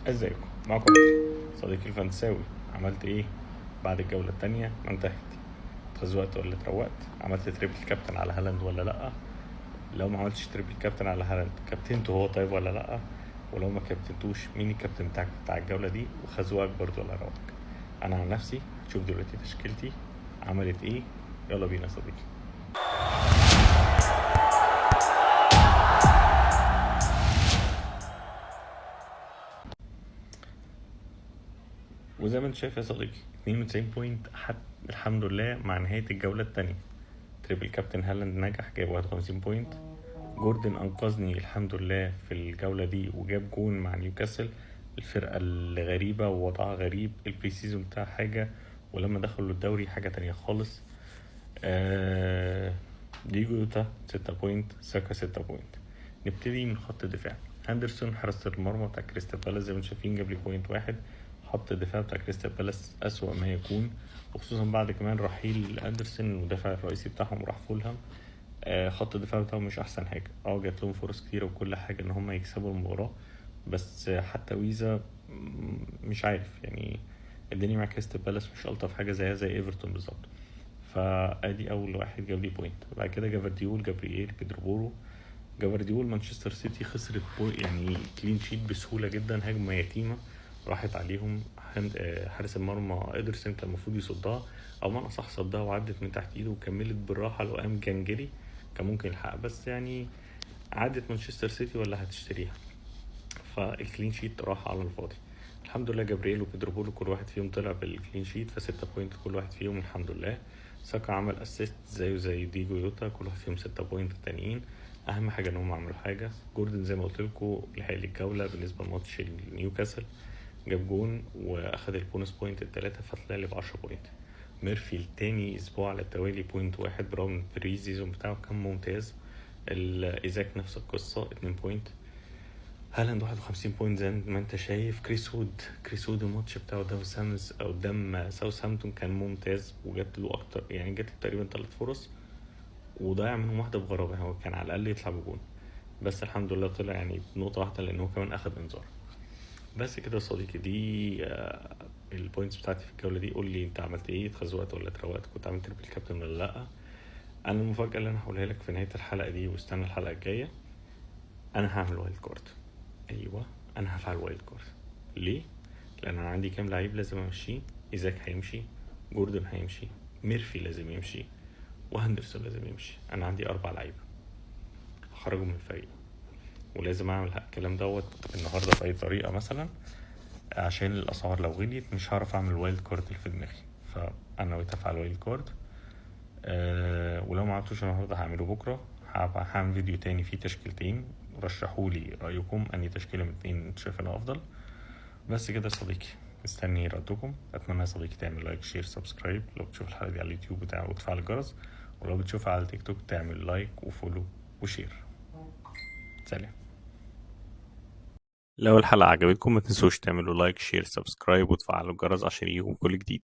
ازيكم؟ معكم بدري صديقي الفرنساوي. عملت ايه بعد الجولة التانية ما انتهت؟ اتخزوقت ولا اتروقت؟ عملت تريبل كابتن على هالاند ولا لأ؟ لو ما عملتش تريبل كابتن على هالاند كابتنته هو طيب ولا لأ؟ ولو ما كابتنتوش مين الكابتن بتاعك بتاع الجولة دي؟ وخزوقك برضو ولا روقك؟ انا عن نفسي هشوف دلوقتي تشكيلتي عملت ايه. يلا بينا يا صديقي. وزي ما انت شايف يا صديقي 92 بوينت حتى الحمد لله مع نهاية الجولة التانية. تريبل كابتن هالاند نجح، جايب 51 بوينت. جوردن أنقذني الحمد لله في الجولة دي وجاب جون مع نيوكاسل، الفرقة الغريبة ووضعها غريب، البري سيزون بتاع حاجة ولما دخلوا الدوري حاجة تانية خالص. ديجو يوتا 6 بوينت، ساكا 6 بوينت. نبتدي من خط الدفاع. هاندرسون حراسة المرمى بتاع كريستال بالاس زي ما انتم شايفين جاب لي بوينت واحد. خط الدفاع بتاع كريستال بالاس أسوأ ما يكون، وخصوصا بعد كمان رحيل أندرسون المدافع الرئيسي بتاعهم وراح فولهام. خط الدفاع بتاعهم مش احسن حاجه، جات لهم فرص كتيره وكل حاجه ان هم يكسبوا المباراه، بس حتى ويزا مش عارف يعني الدنيا مع كريستال بالاس مش الطف حاجه، زيها زي ايفرتون بالظبط. فادي اول واحد جاب لي بوينت. بعد كده جافارديول، جابرييل، بيدرو بورو. جافارديول مانشستر سيتي خسرت يعني كلين شيت بسهوله جدا، هجمه يتيمه راحت عليهم. حارس المرمى ادرسون كان المفروض يصدها، او معنى صح صدها وعدت من تحت ايده وكملت بالراحه. لو قام جنجري كان ممكن يلحق، بس يعني عادت مانشستر سيتي ولا هتشتريها، فالكلين شيت راح على الفاضي. الحمد لله جابرييل وبيدرو بولو كل واحد فيهم طلع بالكلين شيت، فستة بوينت كل واحد فيهم الحمد لله. ساكا عمل اسيست زيه زي ديجو يوتا، كل واحد فيهم 6 بوينت التانيين. اهم حاجه ان هم عملوا حاجه. جوردن زي ما قلت لكم لحق لي الجوله بالنسبه لماتش نيوكاسل، جاب جون واخد البونس بوينت التلاتة، فطلع لي ب10 بوينت. ميرفي التاني اسبوع على التوالي بوينت واحد، برغم البري سيزون بتاعه كان ممتاز. ايزاك نفس القصة 2 بوينت. هالاند 51 بوينت زي ما انت شايف. كريس وود الماتش بتاعه قدام سامز او قدام ساوثهامبتون كان ممتاز، وجات له اكتر يعني جات له تقريبا 3 فرص وضيع منهم واحدة بغرابة، هو كان على الاقل يطلع بجون، بس الحمد لله طلع يعني بنقطة واحدة لانه كمان اخد انذار. بس كده يا صديقي، دي البوينتس بتاعتي في الجولة دي. قول لي انت عملت ايه، اتخزوقت ولا اتروقت، كنت عملت تربل كابتن ولا لا؟ انا المفاجأة اللي انا هقولها لك في نهاية الحلقة دي، واستنى الحلقة الجاية، انا هعمل وايلد كارد. ايوه انا هفعل وايلد كارد. ليه؟ لان انا عندي كام لعيب لازم امشيه. ايزاك هيمشي، جوردن هيمشي، ميرفي لازم يمشي، وهندرسون لازم يمشي. انا عندي 4 لعيبة هخرجهم من الفريق، ولازم اعمل الكلام دوت النهارده باي طريقة مثلا، عشان الاسعار لو غليت مش هعرف اعمل وايلد كارد اللي في دماغي. فانا نويت افعل وايلد كارد. ولو ما عملتوش النهارده هعمله بكره. هعمل فيديو تاني فيه تشكيلتين، رشحولي رايكم اني تشكيله من 2 انت شايفينها افضل. بس كده يا صديقي، مستني ردكم. اتمنى يا صديقي تعمل لايك شير سبسكرايب لو بتشوف الحلقه دي على اليوتيوب بتاعه، وتفعل الجرس، ولو بتشوفها على تيك توك تعمل لايك وفولو وشير. سلام. لو الحلقة عجبتكم ما تنسوش تعملوا لايك شير سبسكرايب وتفعلوا الجرس عشان يجيكم كل جديد.